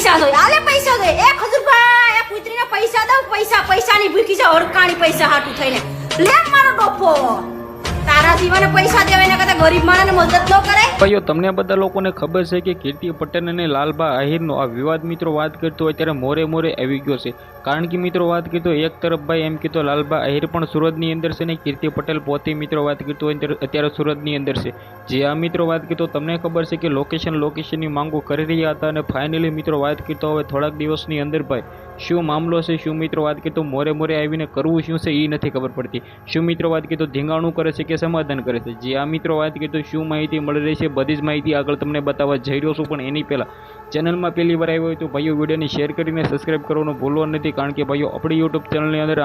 પૈસા દો આલે પૈસા દો એ ખજુરભાઈ એ પુત્રીને પૈસા દો પૈસાની ભૂખી છે હરકાણી પૈસા હાટું થઈને લે મારો ડોફો તારા જીવને પૈસા દેવાય ને કદા ગરીબ માણસને મદદ ન કરે ભાઈઓ તમને બધા લોકોને ખબર છે કે કીર્તિ પટેલ અને લાલબા આહિરનો આ વિવાદ મિત્રો વાત કરતો હોય ત્યારે મોરે આવી ગયો છે કારણ કે મિત્રો વાત કરતો એક તરફ ભાઈ એમ કીધો લાલબા આહિર પણ સુરતની અંદર છે ને કીર્તિ પટેલ પોતે મિત્રો વાત કરતો હોય અત્યારે સુરતની અંદર છે જે આ મિત્રો વાત કરતો તમને ખબર છે કે લોકેશનની માંગો કરી રહ્યા હતા અને ફાઇનલી મિત્રો વાત કરતો હવે થોડાક દિવસની અંદર ભાઈ શું મામલો છે શું મિત્રો વાત કરતો મોરે આવીને કરવું શું છે એ નથી ખબર પડતી શું મિત્રો વાત કરતો ધીંગાણું કરે છે કે સમાધાન કરે છે જે આ મિત્રો વાત કરતો શું માહિતી મળી રહી છે બધી જ માહિતી આગળ તમને બતાવવા જઈ રહ્યો છું પણ એની પહેલાં ચેનલમાં પહેલી વાર આવ્યો હોય તો ભાઈઓ વિડીયોને શેર કરીને સબસ્ક્રાઇબ કરવાનું ભૂલવાનું નથી કારણ કે ભાઈઓ આપણી યુટ્યુબ ચેનલની અંદર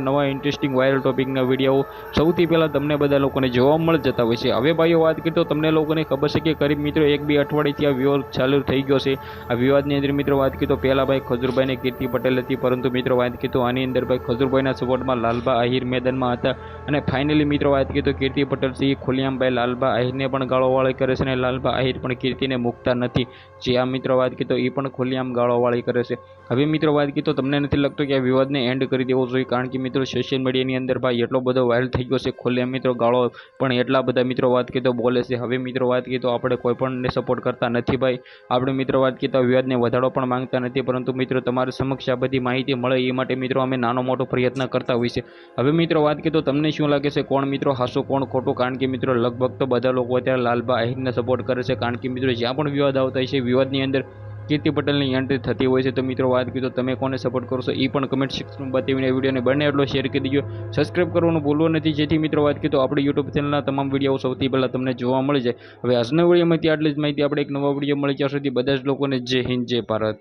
નવા ઇન્ટરેસ્ટિંગ વાયરલ ટોપિકના વિડીયો સૌથી પહેલાં તમને બધા લોકોને જોવા મળી જતા હોય છે હવે ભાઈઓ વાત કરતો તમને લોકોને ખબર છે કે કરીબ મિત્રો 1-2 અઠવાડિયાથી આ વિવાદ ચાલુ થઈ ગયો છે આ વિવાદની અંદર મિત્રો વાત કરતો પહેલાં ભાઈ ખજુરભાઈને કીર્તિ પટેલ હતી પરંતુ મિત્રો વાત કરતો આની અંદર ભાઈ ખજુરભાઈના સપોર્ટમાં લાલબા આહિર મેદાનમાં હતા અને ફાઇનલી મિત્રો વાત કરતો કીર્તિ પટેલ છે એ ખુલ્લેઆમ ભાઈ લાલબા આહિરને પણ ગાળોવાળી કરે છે અને લાલબા આહિર પણ કીર્તિને મૂકતા નથી જે આ મિત્રો વાત કીધો એ પણ ખુલ્લેઆમ ગાળોવાળી કરે છે હવે મિત્રો વાત કીધો તમને નથી લાગતો કે આ વિવાદને એન્ડ કરી દેવો જોઈએ કારણ કે મિત્રો સોશિયલ મીડિયાની અંદર ભાઈ એટલો બધો વાયરલ થઈ ગયો છે ખુલ્લેઆમ મિત્રો ગાળો પણ એટલા બધા મિત્રો વાત કીધો બોલે છે હવે મિત્રો વાત કીધો આપણે કોઈ પણને સપોર્ટ કરતા નથી ભાઈ આપણે મિત્રો વાત કીધો વિવાદને વધારવા પણ માંગતા નથી પરંતુ મિત્રો તમારી સમક્ષ આ બધી માહિતી મળે એ માટે મિત્રો અમે નાનો મોટો પ્રયત્ન કરતા હોઈએ છીએ હવે મિત્રો વાત કીધો તમને શું લાગે છે કોણ મિત્રો હાસો કોણ ખોટું કારણ કે મિત્રો લગભગ તો બધા લોકો અત્યારે લાલબા આહિરને સપોર્ટ કરે છે કારણ કે મિત્રો જ્યાં પણ વિવાદ આવતા હોય છે વિવાદની અંદર કીર્તિ પટેલની એન્ટ્રી થતી હોય છે તો મિત્રો વાત કીધો તમે કોને સપોર્ટ કરશો એ પણ કમેન્ટ સેક્શનમાં બતાવીને વિડીયોને બને એટલો શેર કરી દીજો સબસ્ક્રાઇબ કરવાનું ભૂલવું નથી જેથી મિત્રો વાત કીધો આપણી યુટ્યુબ ચેનલના તમામ વિડીયો સૌથી પહેલાં તમને જોવા મળી જાય હવે આજના વિડીયોમાંથી આટલી જ માહિતી આપણે એક નવા વિડીયો મળી ત્યાં સુધી બધા જ લોકોને જય હિન્દ જય ભારત.